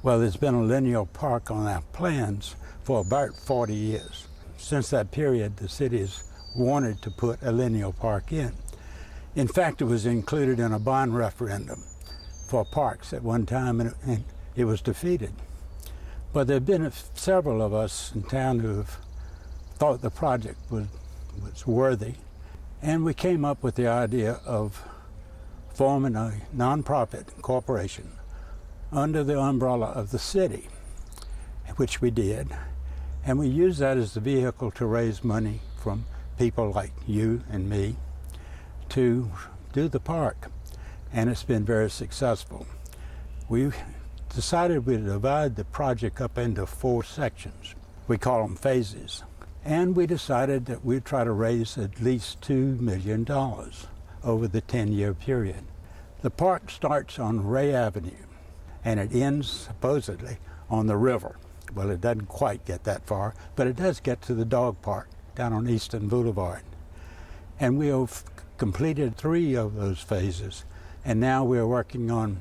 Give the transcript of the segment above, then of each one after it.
Well, there's been a linear park on our plans for about 40 years. Since that period, the city's wanted to put a linear park in. In fact, it was included in a bond referendum for parks at one time, and it was defeated. But there have been several of us in town who have thought the project was worthy, and we came up with the idea of forming a nonprofit corporation under the umbrella of the city, which we did, and we used that as the vehicle to raise money from people like you and me to do the park, and it's been very successful. We decided we'd divide the project up into 4 sections. We call them phases, and we decided that we'd try to raise at least $2 million over the 10-year period. The park starts on Ray Avenue, and it ends supposedly on the river. Well, it doesn't quite get that far, but it does get to the dog park down on Eastern Boulevard. And we have completed 3 of those phases, and now we're working on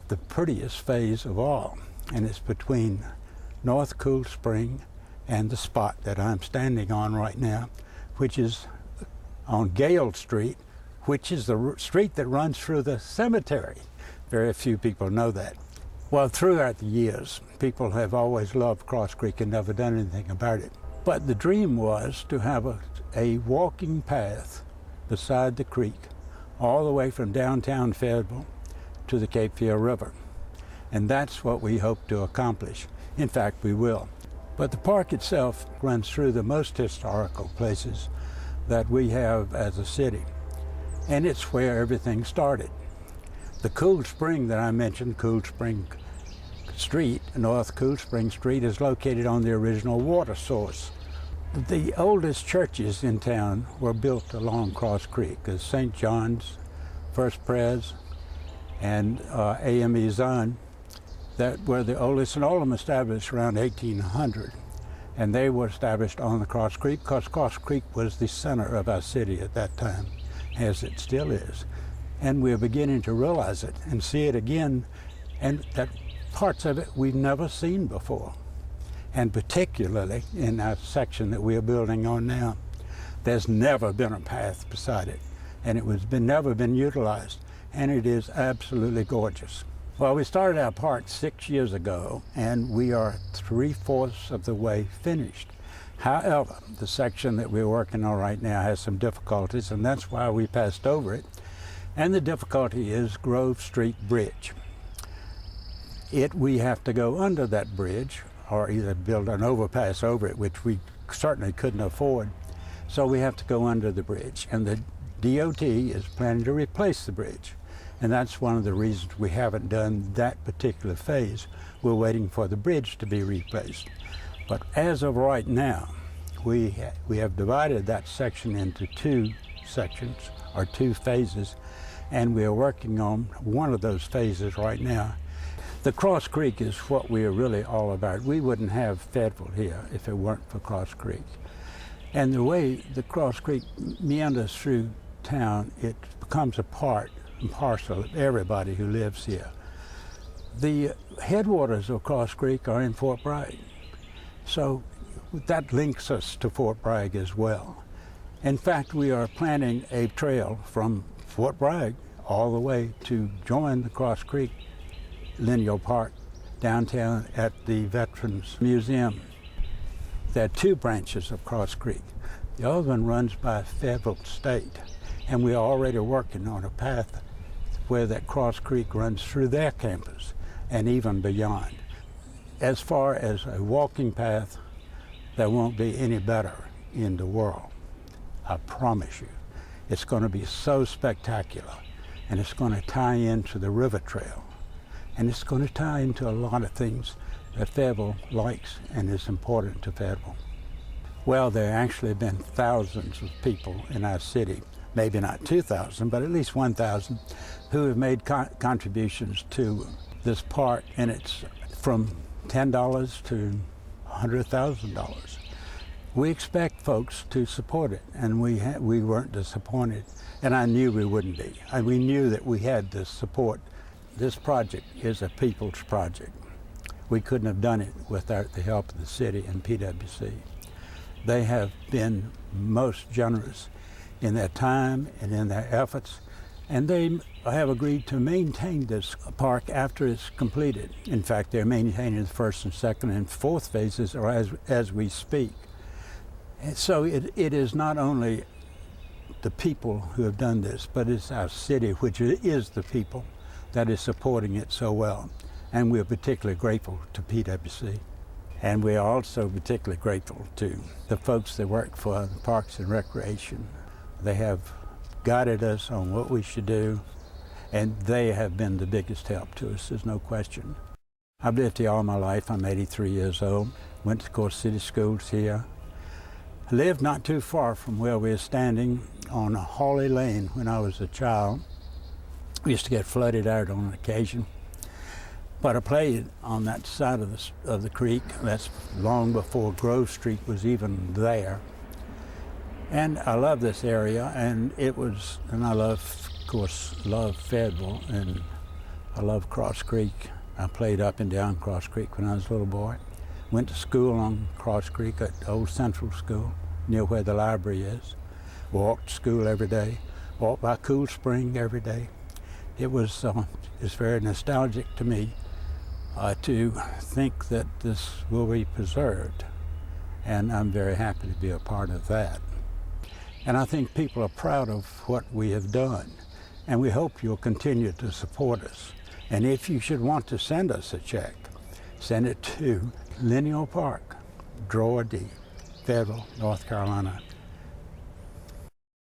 the prettiest phase of all, and it's between North Cool Spring and the spot that I'm standing on right now, which is on Gale Street, which is the street that runs through the cemetery. Very few people know that. Well, throughout the years, people have always loved Cross Creek and never done anything about it. But the dream was to have a walking path beside the creek, all the way from downtown Fayetteville to the Cape Fear River. And that's what we hope to accomplish. In fact, we will. But the park itself runs through the most historical places that we have as a city. And it's where everything started. The Cool Spring that I mentioned, Cool Spring Street, North Cool Spring Street, is located on the original water source. The oldest churches in town were built along Cross Creek, as St. John's, First Pres, and AME Zion, that were the oldest, and all of them established around 1800. And they were established on the Cross Creek because Cross Creek was the center of our city at that time, as it still is. And we're beginning to realize it and see it again, and that parts of it we've never seen before. And particularly in our section that we're building on now, there's never been a path beside it, and it was never been utilized, and it is absolutely gorgeous. Well, we started our park 6 years ago, and we are 3/4 of the way finished. However, the section that we're working on right now has some difficulties, and that's why we passed over it. And the difficulty is Grove Street Bridge. We have to go under that bridge or either build an overpass over it, which we certainly couldn't afford. So we have to go under the bridge. And the DOT is planning to replace the bridge. And that's one of the reasons we haven't done that particular phase. We're waiting for the bridge to be replaced. But as of right now, we have divided that section into 2 sections, or 2 phases, and we are working on one of those phases right now. The Cross Creek is what we are really all about. We wouldn't have Fayetteville here if it weren't for Cross Creek. And the way the Cross Creek meanders through town, it becomes a part and parcel of everybody who lives here. The headwaters of Cross Creek are in Fort Bragg, so that links us to Fort Bragg as well. In fact, we are planning a trail from Fort Bragg all the way to join the Cross Creek Linear Park downtown at the Veterans Museum. There are 2 branches of Cross Creek. The other one runs by Fayetteville State, and we're already working on a path where that Cross Creek runs through their campus and even beyond. As far as a walking path, there won't be any better in the world. I promise you. It's going to be so spectacular, and it's going to tie into the river trail, and it's going to tie into a lot of things that Fayetteville likes and is important to Fayetteville. Well, there actually been thousands of people in our city, maybe not 2,000, but at least 1,000, who have made contributions to this park, and it's from $10 to $100,000. We expect folks to support it, and we weren't disappointed, and I knew we wouldn't be. We knew that we had this support. This project is a people's project, We couldn't have done it without the help of the city and PWC. They have been most generous in their time and in their efforts, and they have agreed to maintain this park after it's completed. In fact, they're maintaining the first and second and fourth phases as we speak. And so it is not only the people who have done this, but it's our city, which is the people, that is supporting it so well. And we're particularly grateful to PWC. And we're also particularly grateful to the folks that work for the Parks and Recreation. They have guided us on what we should do, and they have been the biggest help to us, there's no question. I've lived here all my life. I'm 83 years old. Went to, of course, city schools here. I lived not too far from where we're standing on Hawley Lane when I was a child. We used to get flooded out on occasion. But I played on that side of the creek. That's long before Grove Street was even there. And I love this area, and I love, of course, Fayetteville, and I love Cross Creek. I played up and down Cross Creek when I was a little boy. Went to school on Cross Creek at Old Central School, near where the library is. Walked to school every day, walked by Cool Spring every day. It's very nostalgic to me to think that this will be preserved, and I'm very happy to be a part of that. And I think people are proud of what we have done, and we hope you'll continue to support us. And if you should want to send us a check, send it to Lineal Park, Drawer D, Fayetteville, North Carolina,